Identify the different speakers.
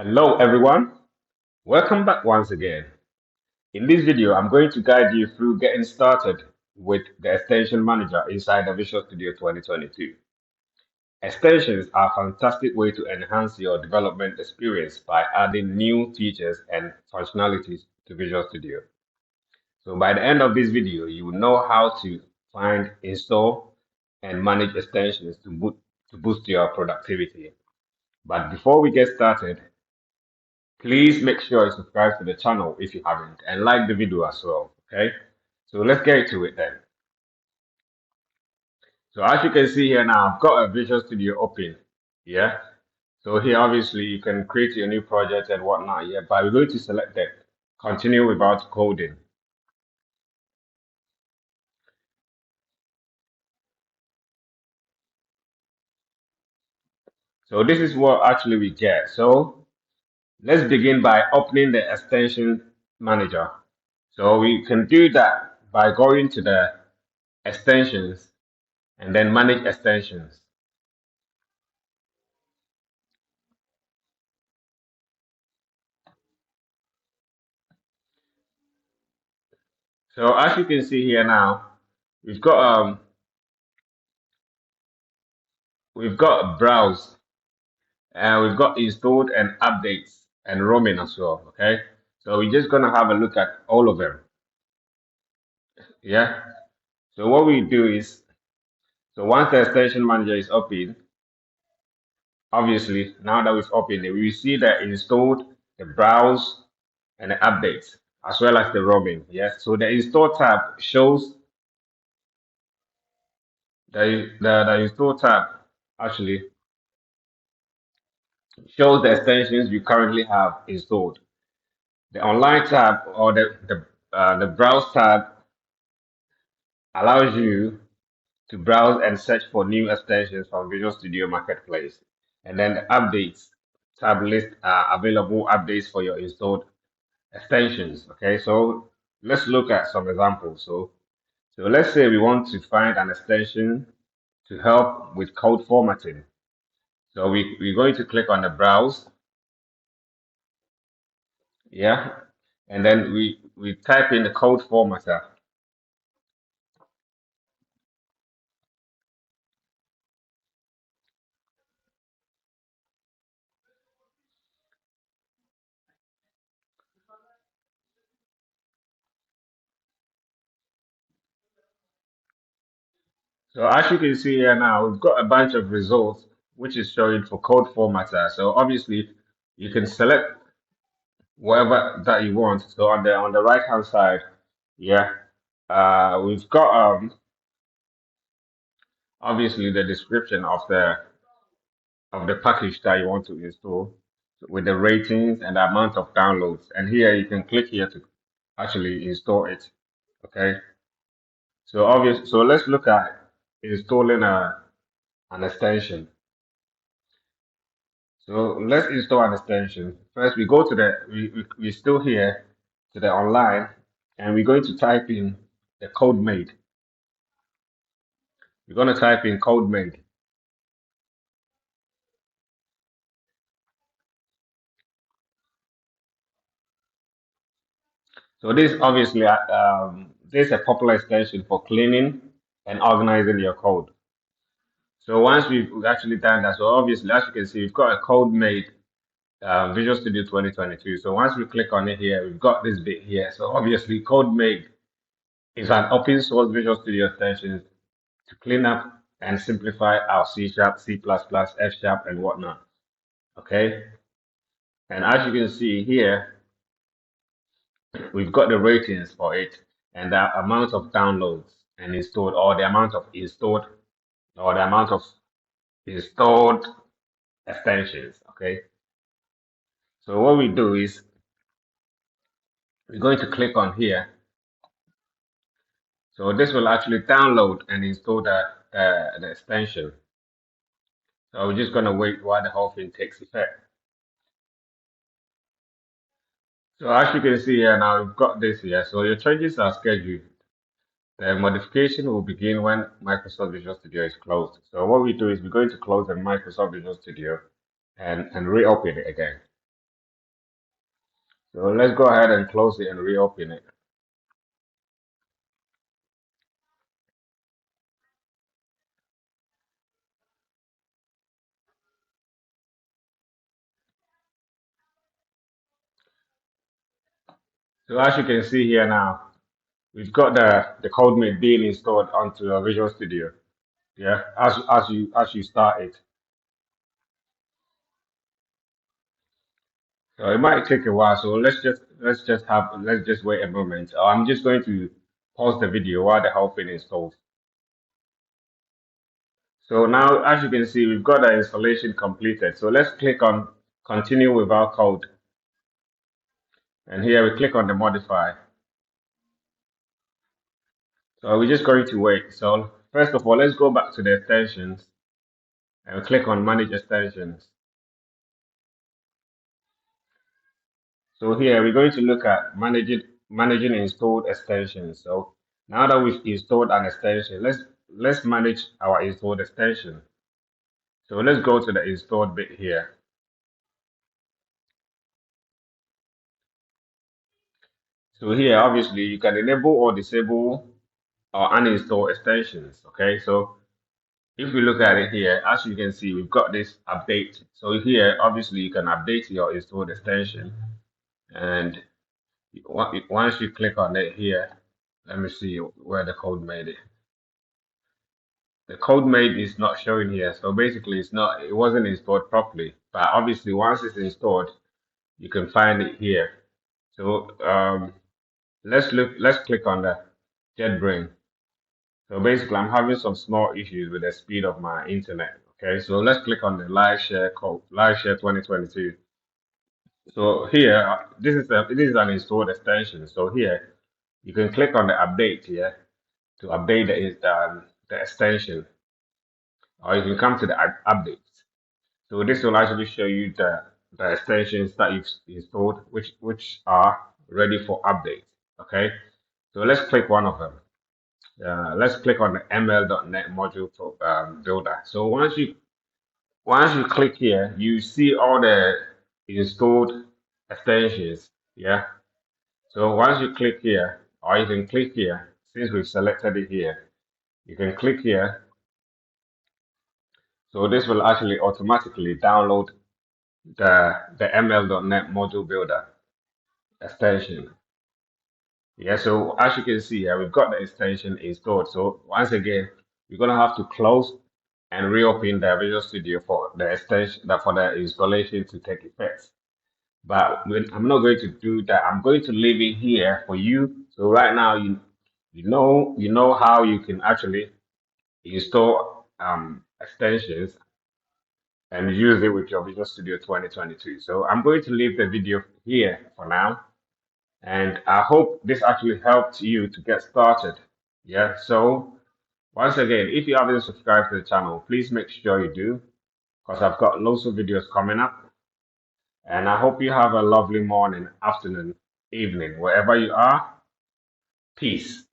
Speaker 1: Hello everyone, welcome back once again. In this video, I'm going to guide you through getting started with the Extension Manager inside the Visual Studio 2022. Extensions are a fantastic way to enhance your development experience by adding new features and functionalities to Visual Studio. So by the end of this video, you will know how to find, install, and manage extensions to boost your productivity. But before we get started, please make sure you subscribe to the channel if you haven't and like the video as well. Okay, so let's get to it then. So as you can see here now, I've got a Visual Studio open. Yeah. So here obviously you can create your new project and whatnot. Yeah, but we're going to select that continue without coding. So this is what actually we get. So let's begin by opening the extension manager. So we can do that by going to the extensions and then manage extensions. So as you can see here now, we've got browse and we've got installed and updates and roaming as well. Okay, so we're just gonna have a look at all of them. Yeah. So what we do is, so once the extension manager is open, obviously now that we've opened it, we see the installed, the browse, and the updates as well as the roaming. Yes. So the install tab shows the install tab actually shows the extensions you currently have installed. The online tab or the browse tab allows you to browse and search for new extensions from Visual Studio Marketplace. And then the updates tab lists available updates for your installed extensions. Okay, so let's look at some examples. So let's say we want to find an extension to help with code formatting. So we're going to click on the browse, yeah, and then we type in the code formatter. So as you can see here now, we've got a bunch of results which is showing for code formatter. So obviously you can select whatever that you want. So on the right hand side, yeah, we've got obviously the description of the package that you want to install with the ratings and the amount of downloads. And here you can click here to actually install it. Okay. So let's look at installing an extension. So let's install an extension. First, we go to we're still here to the online, and we're going to type in the code made. We're going to type in code made. So this obviously this is a popular extension for cleaning and organizing your code. So once we've actually done that, so obviously as you can see, we've got a code made Visual Studio 2022. So once we click on it here, we've got this bit here. So obviously code made is an open source Visual Studio extension to clean up and simplify our C sharp, C++, F sharp, and whatnot. Okay. And as you can see here, we've got the ratings for it and the amount of downloads and installed, or the amount of installed, or the amount of installed extensions. Okay. So what we do is we're going to click on here. So this will actually download and install the extension. So we're just going to wait while the whole thing takes effect. So as you can see here now, we've got this here. So your changes are scheduled. The modification will begin when Microsoft Visual Studio is closed. So what we do is we're going to close the Microsoft Visual Studio and reopen it again. So let's go ahead and close it and reopen it. So as you can see here now, we've got the CodeMate being installed onto the Visual Studio. Yeah, as you start it. So it might take a while. So let's just wait a moment. I'm just going to pause the video while the whole thing installs. So now, as you can see, we've got the installation completed. So let's click on continue with our code. And here we click on the modify. So we're just going to wait. So first of all, let's go back to the extensions and click on manage extensions. So here we're going to look at managing installed extensions. So now that we've installed an extension, let's manage our installed extension. So let's go to the installed bit here. So here, obviously, you can enable or disable or uninstall extensions. Okay, so if we look at it here, as you can see, we've got this update. So here, obviously, you can update your installed extension. And once you click on it here, let me see where the code made it. The code made is not showing here. So basically, it wasn't installed properly. But obviously, once it's installed, you can find it here. So let's click on the JetBrains. So basically, I'm having some small issues with the speed of my internet. Okay, so let's click on the live share code, live share 2022. So here, this is an installed extension. So here, you can click on the update here to update the extension, or you can come to the updates. So this will actually show you the extensions that you've installed, which are ready for update. Okay, so let's click one of them. Let's click on the ml.net module builder. So once you click here, you see all the installed extensions. Yeah. So once you click here, or you can click here, since we've selected it here, you can click here. So this will actually automatically download the ml.net module builder extension. Yeah, so as you can see here, we've got the extension installed. So once again, you're gonna have to close and reopen the Visual Studio for the extension for the installation to take effect. But I'm not going to do that. I'm going to leave it here for you. So right now, you know how you can actually install extensions and use it with your Visual Studio 2022. So I'm going to leave the video here for now. And I hope this actually helped you to get started. Yeah. So once again, if you haven't subscribed to the channel, please make sure you do, because I've got lots of videos coming up. And I hope you have a lovely morning, afternoon, evening, wherever you are. Peace.